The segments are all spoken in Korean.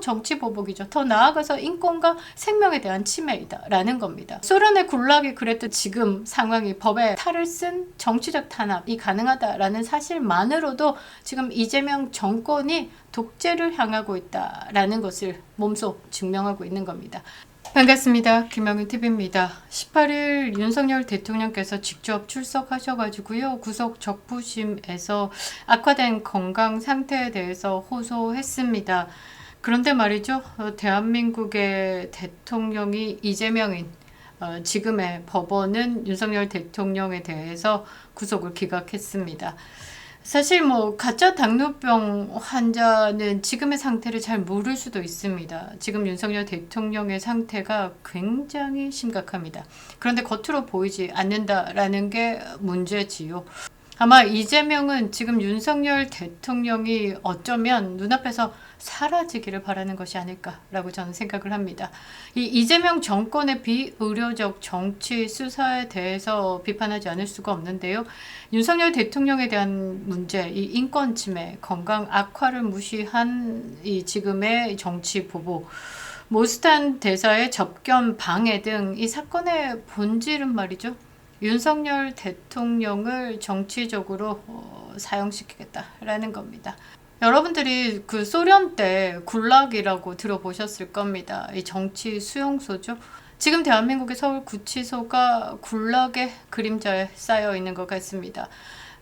정치 보복이죠. 더 나아가서 인권과 생명에 대한 침해이다라는 겁니다. 소련의 굴락이 그랬듯 지금 상황이 법에 탈을 쓴 정치적 탄압이 가능하다라는 사실만으로도 지금 이재명 정권이 독재를 향하고 있다라는 것을 몸소 증명하고 있는 겁니다. 반갑습니다. 김영윤TV입니다. 18일 윤석열 대통령께서 직접 출석하셔가지고요. 구속 적부심에서 악화된 건강 상태에 대해서 호소했습니다. 그런데 말이죠. 대한민국의 대통령이 이재명인 지금의 법원은 윤석열 대통령에 대해서 구속을 기각했습니다. 사실 가짜 당뇨병 환자는 지금의 상태를 잘 모를 수도 있습니다. 지금 윤석열 대통령의 상태가 굉장히 심각합니다. 그런데 겉으로 보이지 않는다라는 게 문제지요. 아마 이재명은 지금 윤석열 대통령이 어쩌면 눈앞에서 사라지기를 바라는 것이 아닐까라고 저는 생각을 합니다. 이 이재명 정권의 비의료적 정치 수사에 대해서 비판하지 않을 수가 없는데요. 윤석열 대통령에 대한 문제, 이 인권 침해, 건강 악화를 무시한 이 지금의 정치 보복, 모스탄 대사의 접견 방해 등 이 사건의 본질은 말이죠. 윤석열 대통령을 정치적으로 사용시키겠다라는 겁니다. 여러분들이 그 소련 때 굴락이라고 들어보셨을 겁니다. 이 정치 수용소죠. 지금 대한민국의 서울구치소가 굴락의 그림자에 쌓여 있는 것 같습니다.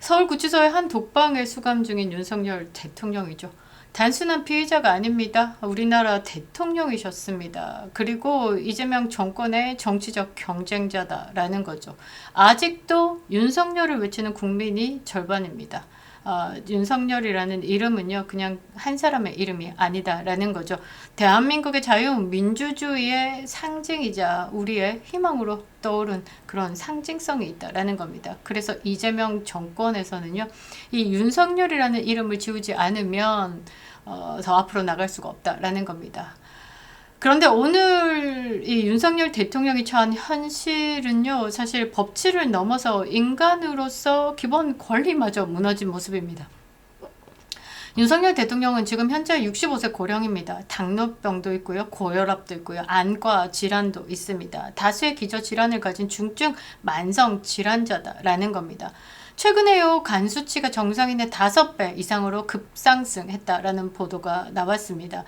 서울구치소의 한 독방에 수감 중인 윤석열 대통령이죠. 단순한 피의자가 아닙니다. 우리나라 대통령이셨습니다. 그리고 이재명 정권의 정치적 경쟁자다라는 거죠. 아직도 윤석열을 외치는 국민이 절반입니다. 윤석열이라는 이름은요, 그냥 한 사람의 이름이 아니다라는 거죠. 대한민국의 자유민주주의의 상징이자 우리의 희망으로 떠오른 그런 상징성이 있다라는 겁니다. 그래서 이재명 정권에서는요, 이 윤석열이라는 이름을 지우지 않으면 더 앞으로 나갈 수가 없다라는 겁니다. 그런데 오늘 이 윤석열 대통령이 처한 현실은요, 사실 법치를 넘어서 인간으로서 기본 권리마저 무너진 모습입니다. 윤석열 대통령은 지금 현재 65세 고령입니다. 당뇨병도 있고요. 고혈압도 있고요. 안과 질환도 있습니다. 다수의 기저질환을 가진 중증 만성 질환자다라는 겁니다. 최근에요, 간 수치가 정상인의 5배 이상으로 급상승했다라는 보도가 나왔습니다.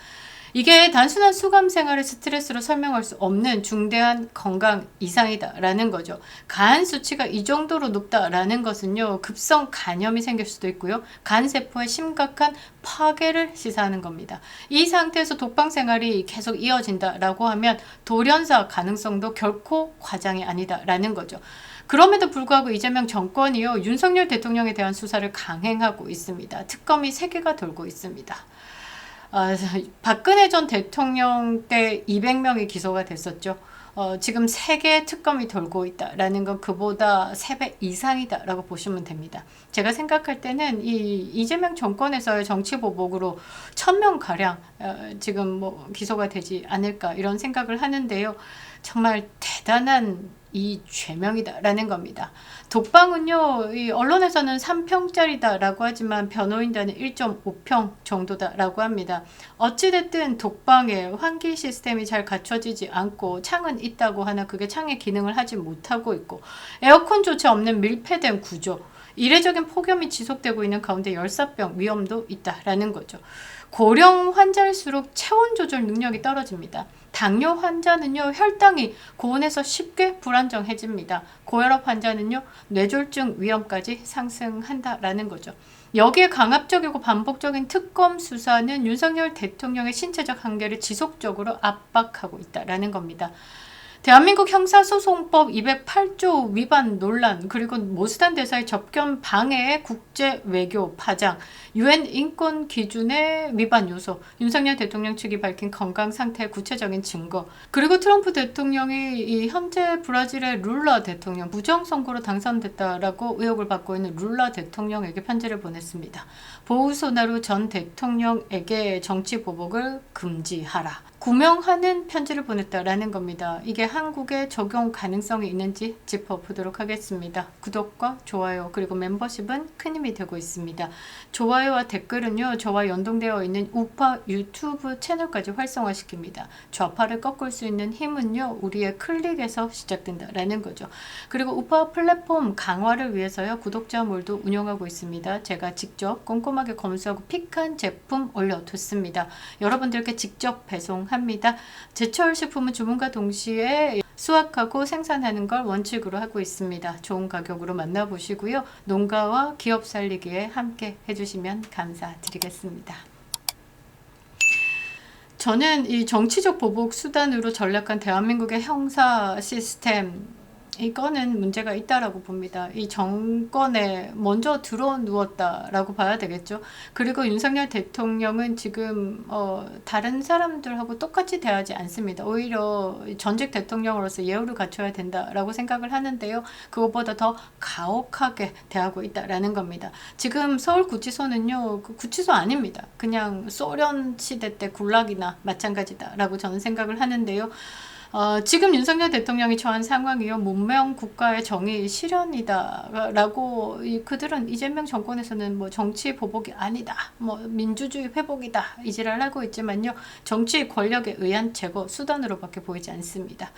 이게 단순한 수감 생활의 스트레스로 설명할 수 없는 중대한 건강 이상이다라는 거죠. 간 수치가 이 정도로 높다라는 것은요, 급성 간염이 생길 수도 있고요. 간 세포의 심각한 파괴를 시사하는 겁니다. 이 상태에서 독방 생활이 계속 이어진다라고 하면 돌연사 가능성도 결코 과장이 아니다라는 거죠. 그럼에도 불구하고 이재명 정권이요, 윤석열 대통령에 대한 수사를 강행하고 있습니다. 특검이 3개가 돌고 있습니다. 박근혜 전 대통령 때 200명이 기소가 됐었죠. 지금 3개의 특검이 돌고 있다라는 건 그보다 3배 이상이다라고 보시면 됩니다. 제가 생각할 때는 이 이재명 정권에서의 정치 보복으로 1000명가량 지금 기소가 되지 않을까 이런 생각을 하는데요. 정말 대단한 이 죄명이다라는 겁니다. 독방은요, 이 언론에서는 3평짜리다라고 하지만 변호인단은 1.5평 정도다라고 합니다. 어찌됐든 독방에 환기 시스템이 잘 갖춰지지 않고 창은 있다고 하나 그게 창의 기능을 하지 못하고 있고 에어컨조차 없는 밀폐된 구조, 이례적인 폭염이 지속되고 있는 가운데 열사병 위험도 있다라는 거죠. 고령 환자일수록 체온 조절 능력이 떨어집니다. 당뇨 환자는요, 혈당이 고온에서 쉽게 불안정해집니다. 고혈압 환자는요, 뇌졸중 위험까지 상승한다라는 거죠. 여기에 강압적이고 반복적인 특검 수사는 윤석열 대통령의 신체적 한계를 지속적으로 압박하고 있다라는 겁니다. 대한민국 형사소송법 208조 위반 논란, 그리고 모스탄 대사의 접견 방해의 국제 외교 파장, UN 인권 기준의 위반 요소, 윤석열 대통령 측이 밝힌 건강 상태의 구체적인 증거, 그리고 트럼프 대통령이 이 현재 브라질의 룰라 대통령 부정선거로 당선됐다라고 의혹을 받고 있는 룰라 대통령에게 편지를 보냈습니다. 보우소나루 전 대통령에게 정치 보복을 금지하라. 구명하는 편지를 보냈다라는 겁니다. 이게 한국에 적용 가능성이 있는지 짚어보도록 하겠습니다. 구독과 좋아요 그리고 멤버십은 큰 힘이 되고 있습니다. 좋아요와 댓글은요, 저와 연동되어 있는 우파 유튜브 채널까지 활성화시킵니다. 좌파를 꺾을 수 있는 힘은요, 우리의 클릭에서 시작된다라는 거죠. 그리고 우파 플랫폼 강화를 위해서요, 구독자 몰도 운영하고 있습니다. 제가 직접 꼼꼼하게 검수하고 픽한 제품 올려뒀습니다. 여러분들께 직접 배송합니다. 제철 식품은 주문과 동시에 수확하고 생산하는 걸 원칙으로 하고 있습니다. 좋은 가격으로 만나보시고요. 농가와 기업 살리기에 함께 해주시면 감사드리겠습니다. 저는 이 정치적 보복 수단으로 전락한 대한민국의 형사 시스템, 이거는 문제가 있다라고 봅니다. 이 정권에 먼저 들어누웠다라고 봐야 되겠죠. 그리고 윤석열 대통령은 지금 다른 사람들하고 똑같이 대하지 않습니다. 오히려 전직 대통령으로서 예우를 갖춰야 된다라고 생각을 하는데요. 그것보다 더 가혹하게 대하고 있다라는 겁니다. 지금 서울구치소는요, 구치소 아닙니다. 그냥 소련 시대 때 굴락이나 마찬가지다라고 저는 생각을 하는데요. 지금 윤석열 대통령이 처한 상황이요, 문명 국가의 정의 실현이다 라고, 그들은 이재명 정권에서는 뭐 정치 보복이 아니다, 뭐 민주주의 회복이다 이지랄 하고 있지만요, 정치 권력에 의한 제거 수단으로밖에 보이지 않습니다.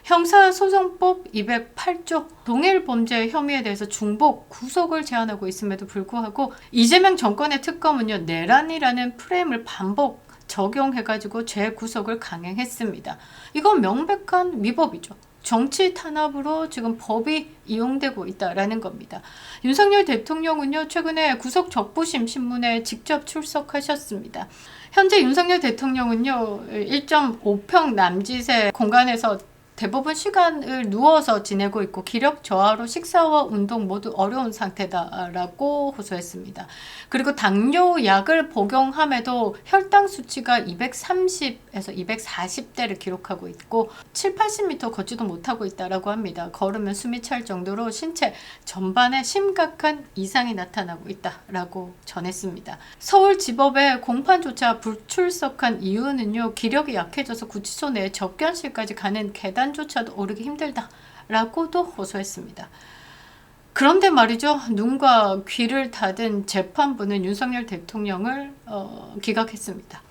형사소송법 208조 동일 범죄 혐의에 대해서 중복 구속을 제한하고 있음에도 불구하고 이재명 정권의 특검은요, 내란이라는 프레임을 반복 적용해가지고 재구속을 강행했습니다. 이건 명백한 위법이죠. 정치 탄압으로 지금 법이 이용되고 있다라는 겁니다. 윤석열 대통령은요, 최근에 구속 적부심 신문에 직접 출석하셨습니다. 현재 윤석열 대통령은요, 1.5평 남짓의 공간에서 대부분 시간을 누워서 지내고 있고 기력 저하로 식사와 운동 모두 어려운 상태다라고 호소했습니다. 그리고 당뇨약을 복용함에도 혈당 수치가 230에서 240대를 기록하고 있고 7, 80m 걷지도 못하고 있다라고 합니다. 걸으면 숨이 찰 정도로 신체 전반에 심각한 이상이 나타나고 있다라고 전했습니다. 서울지법에 공판조차 불출석한 이유는요, 기력이 약해져서 구치소 내 접견실까지 가는 계단조차도 오르기 힘들다라고도 호소했습니다. 그런데 말이죠, 눈과 귀를 닫은 재판부는 윤석열 대통령을 기각했습니다.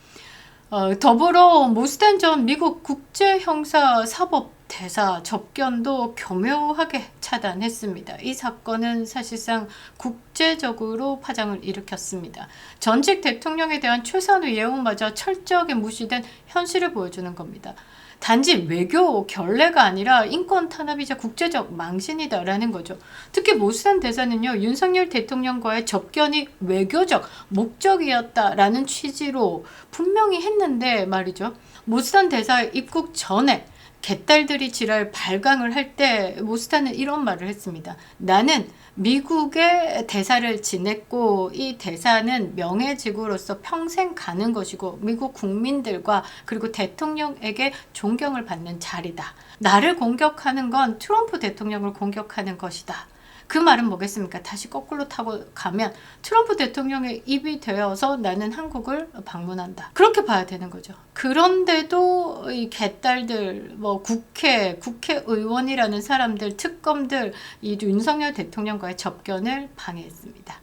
더불어 모스탄 전 미국 국제형사사법대사 접견도 교묘하게 차단했습니다. 이 사건은 사실상 국제적으로 파장을 일으켰습니다. 전직 대통령에 대한 최선의 예우마저 철저하게 무시된 현실을 보여주는 겁니다. 단지 외교 결례가 아니라 인권 탄압이자 국제적 망신이다라는 거죠. 특히 모스탄 대사는요, 윤석열 대통령과의 접견이 외교적 목적이었다라는 취지로 분명히 했는데 말이죠. 모스탄 대사 입국 전에 개딸들이 지랄 발광을 할 때 모스탄은 이런 말을 했습니다. 나는 미국의 대사를 지냈고 이 대사는 명예직으로서 평생 가는 것이고 미국 국민들과 그리고 대통령에게 존경을 받는 자리다. 나를 공격하는 건 트럼프 대통령을 공격하는 것이다. 그 말은 뭐겠습니까? 다시 거꾸로 타고 가면 트럼프 대통령의 입이 되어서 나는 한국을 방문한다. 그렇게 봐야 되는 거죠. 그런데도 이 개딸들, 뭐 국회의원이라는 사람들, 특검들, 이 윤석열 대통령과의 접견을 방해했습니다.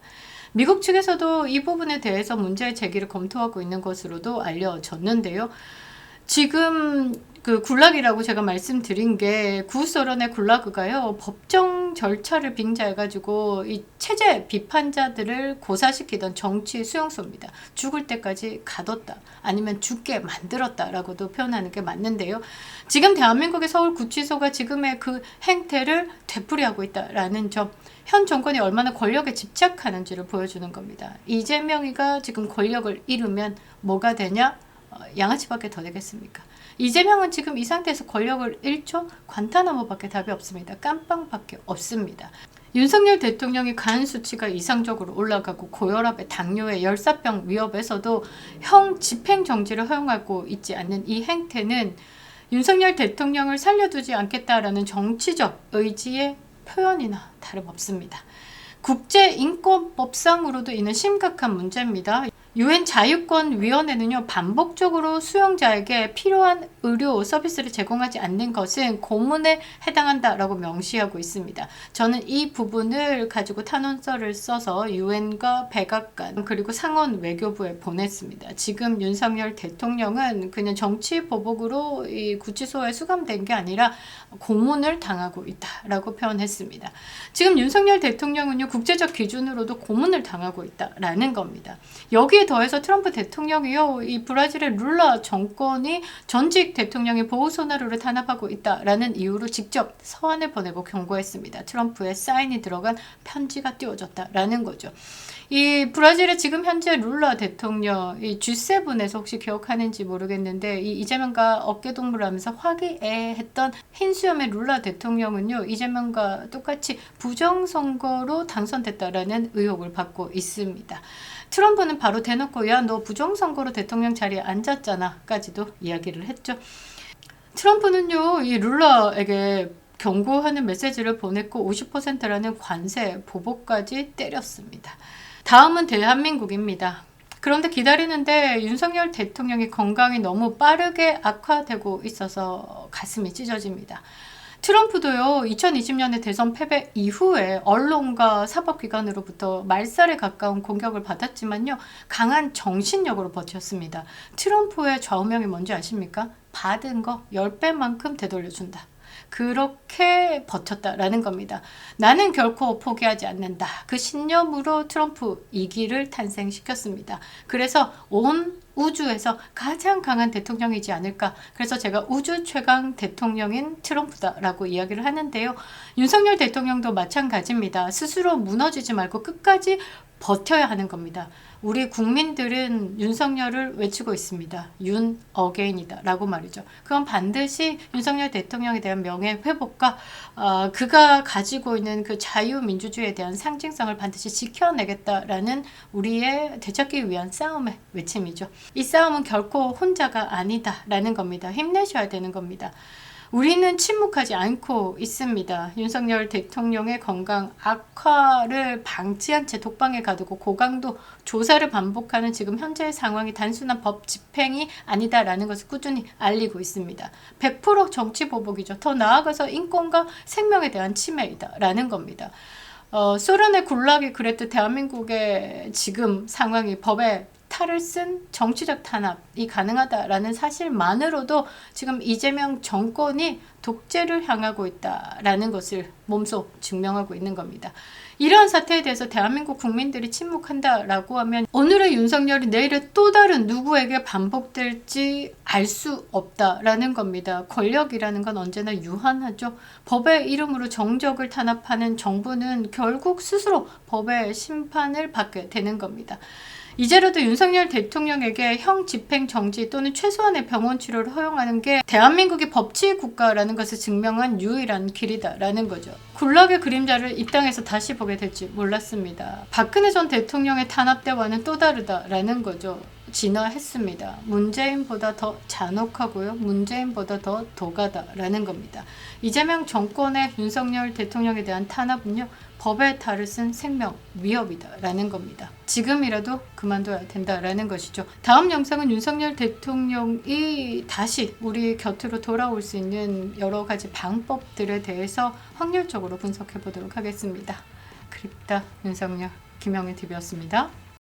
미국 측에서도 이 부분에 대해서 문제 제기를 검토하고 있는 것으로도 알려졌는데요. 지금 그 굴락이라고 제가 말씀드린 게 구소련의 굴락가요, 법정 절차를 빙자해가지고 이 체제 비판자들을 고사시키던 정치 수용소입니다. 죽을 때까지 가뒀다, 아니면 죽게 만들었다라고도 표현하는 게 맞는데요. 지금 대한민국의 서울구치소가 지금의 그 행태를 되풀이하고 있다라는 점, 현 정권이 얼마나 권력에 집착하는지를 보여주는 겁니다. 이재명이가 지금 권력을 잃으면 뭐가 되냐? 양아치밖에 더 되겠습니까? 이재명은 지금 이 상태에서 권력을 잃죠? 관타나모밖에 답이 없습니다. 깜빵밖에 없습니다. 윤석열 대통령이 간 수치가 이상적으로 올라가고 고혈압에 당뇨에 열사병 위협에서도 형 집행정지를 허용하고 있지 않는 이 행태는 윤석열 대통령을 살려두지 않겠다라는 정치적 의지의 표현이나 다름없습니다. 국제인권법상으로도 이는 심각한 문제입니다. 유엔 자유권위원회는요, 반복적으로 수용자에게 필요한 의료 서비스를 제공하지 않는 것은 고문에 해당한다라고 명시하고 있습니다. 저는 이 부분을 가지고 탄원서를 써서 유엔과 백악관 그리고 상원 외교부에 보냈습니다. 지금 윤석열 대통령은 그냥 정치 보복으로 이 구치소에 수감된 게 아니라 고문을 당하고 있다라고 표현했습니다. 지금 윤석열 대통령은요, 국제적 기준으로도 고문을 당하고 있다라는 겁니다. 여기에 더해서 트럼프 대통령이요, 이 브라질의 룰라 정권이 전직 대통령의 보우소나루를 탄압하고 있다라는 이유로 직접 서한을 보내고 경고했습니다. 트럼프의 사인이 들어간 편지가 띄워졌다라는 거죠. 이 브라질의 지금 현재 룰라 대통령, 이 G7에서 혹시 기억하는지 모르겠는데, 이 이재명과 어깨동무를 하면서 화기애애했던 흰수염의 룰라 대통령은요, 이재명과 똑같이 부정선거로 당선됐다라는 의혹을 받고 있습니다. 트럼프는 바로 대놓고 야, 너 부정선거로 대통령 자리에 앉았잖아 까지도 이야기를 했죠. 트럼프는요, 이 룰라에게 경고하는 메시지를 보냈고 50%라는 관세 보복까지 때렸습니다. 다음은 대한민국입니다. 그런데 기다리는데 윤석열 대통령의 건강이 너무 빠르게 악화되고 있어서 가슴이 찢어집니다. 트럼프도요, 2020년에 대선 패배 이후에 언론과 사법기관으로부터 말살에 가까운 공격을 받았지만요, 강한 정신력으로 버텼습니다. 트럼프의 좌우명이 뭔지 아십니까? 받은 거 10배만큼 되돌려준다. 그렇게 버텼다라는 겁니다. 나는 결코 포기하지 않는다. 그 신념으로 트럼프 2기를 탄생시켰습니다. 그래서 온 우주에서 가장 강한 대통령이지 않을까. 그래서 제가 우주 최강 대통령인 트럼프다라고 이야기를 하는데요. 윤석열 대통령도 마찬가지입니다. 스스로 무너지지 말고 끝까지 버텨야 하는 겁니다. 우리 국민들은 윤석열을 외치고 있습니다. 윤 어게인이다 라고 말이죠. 그건 반드시 윤석열 대통령에 대한 명예 회복과 그가 가지고 있는 그 자유민주주의에 대한 상징성을 반드시 지켜내겠다라는 우리의 되찾기 위한 싸움의 외침이죠. 이 싸움은 결코 혼자가 아니다 라는 겁니다. 힘내셔야 되는 겁니다. 우리는 침묵하지 않고 있습니다. 윤석열 대통령의 건강 악화를 방치한 채 독방에 가두고 고강도 조사를 반복하는 지금 현재의 상황이 단순한 법 집행이 아니다라는 것을 꾸준히 알리고 있습니다. 100% 정치 보복이죠. 더 나아가서 인권과 생명에 대한 침해이다라는 겁니다. 소련의 굴락이 그랬듯 대한민국의 지금 상황이 법에 탈을 쓴 정치적 탄압이 가능하다라는 사실만으로도 지금 이재명 정권이 독재를 향하고 있다라는 것을 몸소 증명하고 있는 겁니다. 이러한 사태에 대해서 대한민국 국민들이 침묵한다라고 하면 오늘의 윤석열이 내일의 또 다른 누구에게 반복될지 알 수 없다라는 겁니다. 권력이라는 건 언제나 유한하죠. 법의 이름으로 정적을 탄압하는 정부는 결국 스스로 법의 심판을 받게 되는 겁니다. 이제라도 윤석열 대통령에게 형 집행 정지 또는 최소한의 병원 치료를 허용하는 게 대한민국이 법치 국가라는 것을 증명한 유일한 길이다라는 거죠. 굴락의 그림자를 이 땅에서 다시 보게 될지 몰랐습니다. 박근혜 전 대통령의 탄압 때와는 또 다르다라는 거죠. 진화했습니다. 문재인보다 더 잔혹하고요. 문재인보다 더 도가다라는 겁니다. 이재명 정권의 윤석열 대통령에 대한 탄압은요. 법의 탈을 쓴 생명 위협이다라는 겁니다. 지금이라도 그만둬야 된다라는 것이죠. 다음 영상은 윤석열 대통령이 다시 우리 곁으로 돌아올 수 있는 여러 가지 방법들에 대해서 확률적으로 분석해 보도록 하겠습니다. 그립다 윤석열, 김영애 TV였습니다.